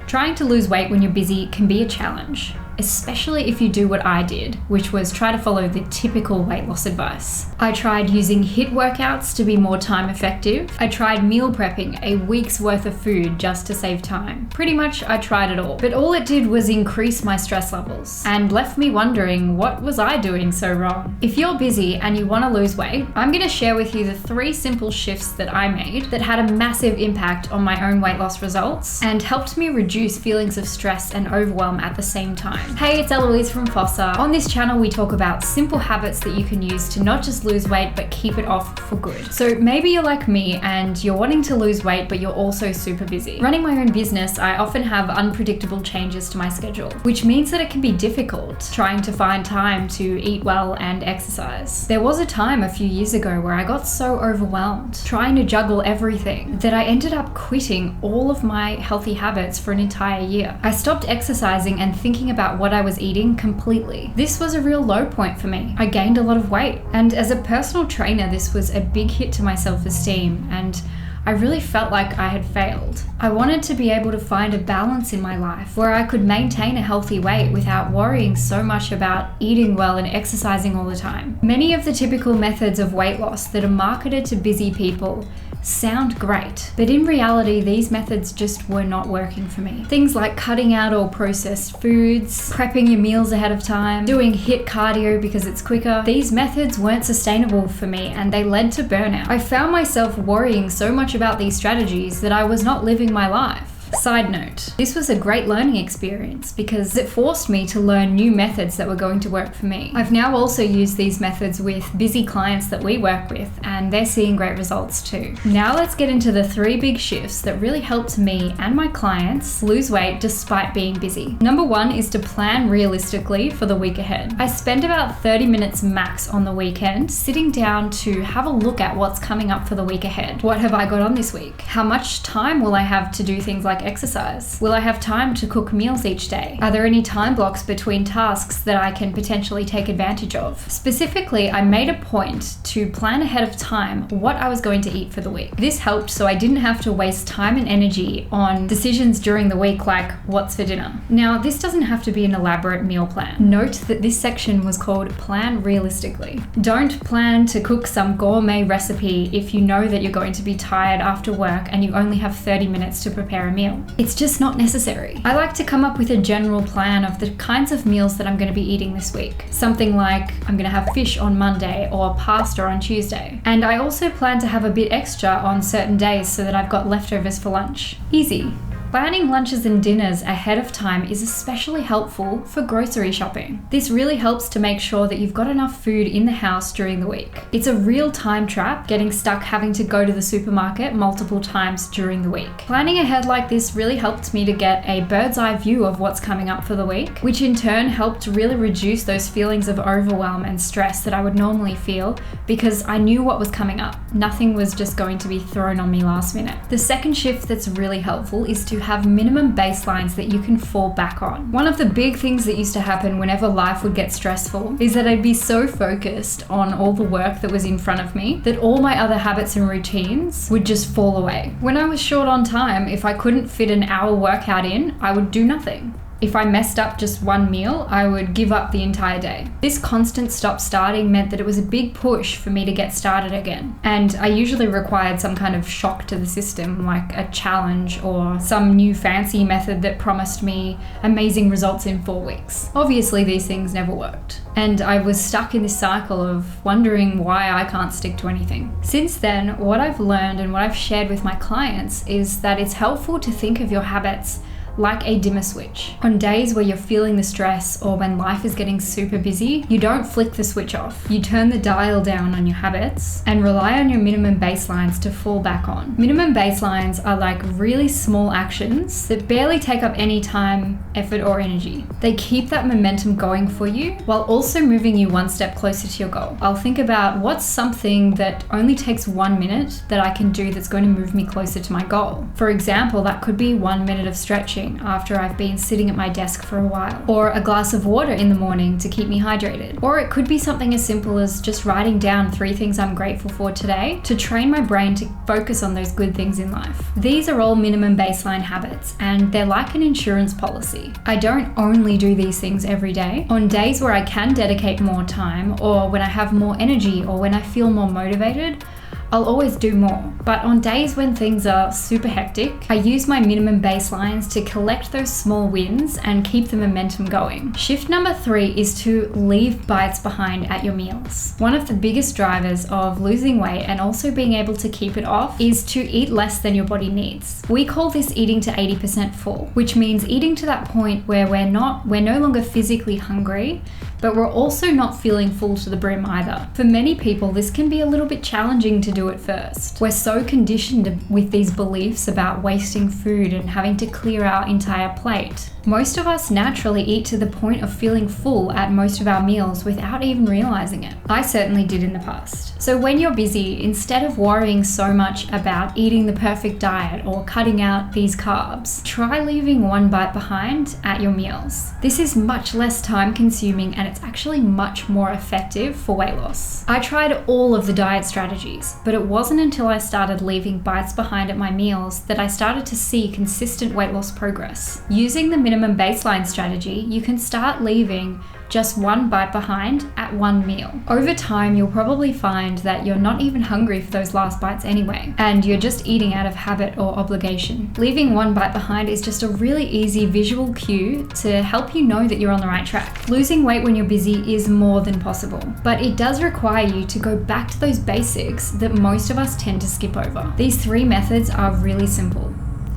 Trying to lose weight when you're busy can be a challenge, especially if you do what I did, which was try to follow the typical weight loss advice. I tried using HIIT workouts to be more time effective. I tried meal prepping a week's worth of food just to save time. Pretty much I tried it all, but all it did was increase my stress levels and left me wondering, what was I doing so wrong? If you're busy and you want to lose weight, I'm going to share with you the 3 simple shifts that I made that had a massive impact on my own weight loss results and helped me reduce feelings of stress and overwhelm at the same time. Hey, it's Eloise from Fossa. On this channel, we talk about simple habits that you can use to not just lose weight, but keep it off for good. So maybe you're like me and you're wanting to lose weight, but you're also super busy. Running my own business, I often have unpredictable changes to my schedule, which means that it can be difficult trying to find time to eat well and exercise. There was a time a few years ago where I got so overwhelmed trying to juggle everything that I ended up quitting all of my healthy habits for an entire year. I stopped exercising and thinking about what I was eating completely. This was a real low point for me. I gained a lot of weight, and as a personal trainer, this was a big hit to my self-esteem, and I really felt like I had failed. I wanted to be able to find a balance in my life where I could maintain a healthy weight without worrying so much about eating well and exercising all the time. Many of the typical methods of weight loss that are marketed to busy people sound great, but in reality, these methods just were not working for me. Things like cutting out all processed foods, prepping your meals ahead of time, doing HIIT cardio because it's quicker. These methods weren't sustainable for me and they led to burnout. I found myself worrying so much about these strategies that I was not living my life. Side note, this was a great learning experience because it forced me to learn new methods that were going to work for me. I've now also used these methods with busy clients that we work with, and they're seeing great results too. Now let's get into the 3 big shifts that really helped me and my clients lose weight despite being busy. Number 1 is to plan realistically for the week ahead. I spend about 30 minutes max on the weekend sitting down to have a look at what's coming up for the week ahead. What have I got on this week? How much time will I have to do things like exercise? Will I have time to cook meals each day? Are there any time blocks between tasks that I can potentially take advantage of? Specifically, I made a point to plan ahead of time what I was going to eat for the week. This helped so I didn't have to waste time and energy on decisions during the week like what's for dinner. Now, this doesn't have to be an elaborate meal plan. Note that this section was called Plan Realistically. Don't plan to cook some gourmet recipe if you know that you're going to be tired after work and you only have 30 minutes to prepare a meal. It's just not necessary. I like to come up with a general plan of the kinds of meals that I'm going to be eating this week. Something like I'm going to have fish on Monday or pasta on Tuesday. And I also plan to have a bit extra on certain days so that I've got leftovers for lunch. Easy. Planning lunches and dinners ahead of time is especially helpful for grocery shopping. This really helps to make sure that you've got enough food in the house during the week. It's a real time trap getting stuck having to go to the supermarket multiple times during the week. Planning ahead like this really helped me to get a bird's eye view of what's coming up for the week, which in turn helped really reduce those feelings of overwhelm and stress that I would normally feel because I knew what was coming up. Nothing was just going to be thrown on me last minute. The second shift that's really helpful is to have minimum baselines that you can fall back on. One of the big things that used to happen whenever life would get stressful is that I'd be so focused on all the work that was in front of me that all my other habits and routines would just fall away. When I was short on time, if I couldn't fit an hour workout in, I would do nothing. If I messed up just one meal, I would give up the entire day. This constant stop-starting meant that it was a big push for me to get started again. And I usually required some kind of shock to the system, like a challenge or some new fancy method that promised me amazing results in 4 weeks. Obviously, these things never worked. And I was stuck in this cycle of wondering why I can't stick to anything. Since then, what I've learned and what I've shared with my clients is that it's helpful to think of your habits like a dimmer switch. On days where you're feeling the stress or when life is getting super busy, you don't flick the switch off. You turn the dial down on your habits and rely on your minimum baselines to fall back on. Minimum baselines are like really small actions that barely take up any time, effort, or energy. They keep that momentum going for you while also moving you one step closer to your goal. I'll think about what's something that only takes 1 minute that I can do that's going to move me closer to my goal. For example, that could be 1 minute of stretching stretching after I've been sitting at my desk for a while, or a glass of water in the morning to keep me hydrated. Or it could be something as simple as just writing down 3 things I'm grateful for today to train my brain to focus on those good things in life. These are all minimum baseline habits, and they're like an insurance policy. I don't only do these things every day. On days where I can dedicate more time, or when I have more energy, or when I feel more motivated, I'll always do more. But on days when things are super hectic, I use my minimum baselines to collect those small wins and keep the momentum going. Shift number 3 is to leave bites behind at your meals. One of the biggest drivers of losing weight and also being able to keep it off is to eat less than your body needs. We call this eating to 80% full, which means eating to that point where we're no longer physically hungry, but we're also not feeling full to the brim either. For many people, this can be a little bit challenging to do at first. We're so conditioned with these beliefs about wasting food and having to clear our entire plate. Most of us naturally eat to the point of feeling full at most of our meals without even realizing it. I certainly did in the past. So when you're busy, instead of worrying so much about eating the perfect diet or cutting out these carbs, try leaving 1 bite behind at your meals. This is much less time consuming and it's actually much more effective for weight loss. I tried all of the diet strategies, but it wasn't until I started leaving bites behind at my meals that I started to see consistent weight loss progress. Using the minimum baseline strategy, you can start leaving just 1 bite behind at 1 meal. Over time, you'll probably find that you're not even hungry for those last bites anyway, and you're just eating out of habit or obligation. Leaving 1 bite behind is just a really easy visual cue to help you know that you're on the right track. Losing weight when you're busy is more than possible, but it does require you to go back to those basics that most of us tend to skip over. These 3 methods are really simple,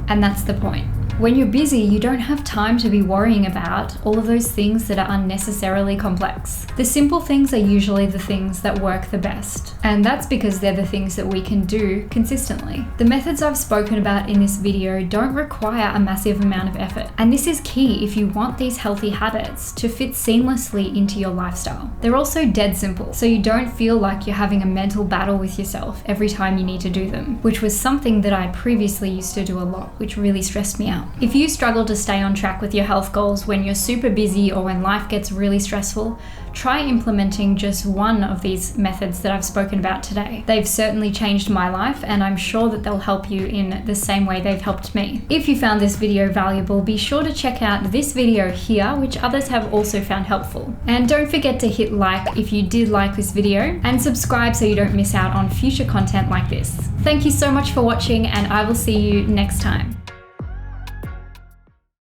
and that's the point. When you're busy, you don't have time to be worrying about all of those things that are unnecessarily complex. The simple things are usually the things that work the best, and that's because they're the things that we can do consistently. The methods I've spoken about in this video don't require a massive amount of effort, and this is key if you want these healthy habits to fit seamlessly into your lifestyle. They're also dead simple, so you don't feel like you're having a mental battle with yourself every time you need to do them, which was something that I previously used to do a lot, which really stressed me out. If you struggle to stay on track with your health goals when you're super busy or when life gets really stressful, try implementing just one of these methods that I've spoken about today. They've certainly changed my life, and I'm sure that they'll help you in the same way they've helped me. If you found this video valuable, be sure to check out this video here, which others have also found helpful. And don't forget to hit like if you did like this video, and subscribe so you don't miss out on future content like this. Thank you so much for watching, and I will see you next time.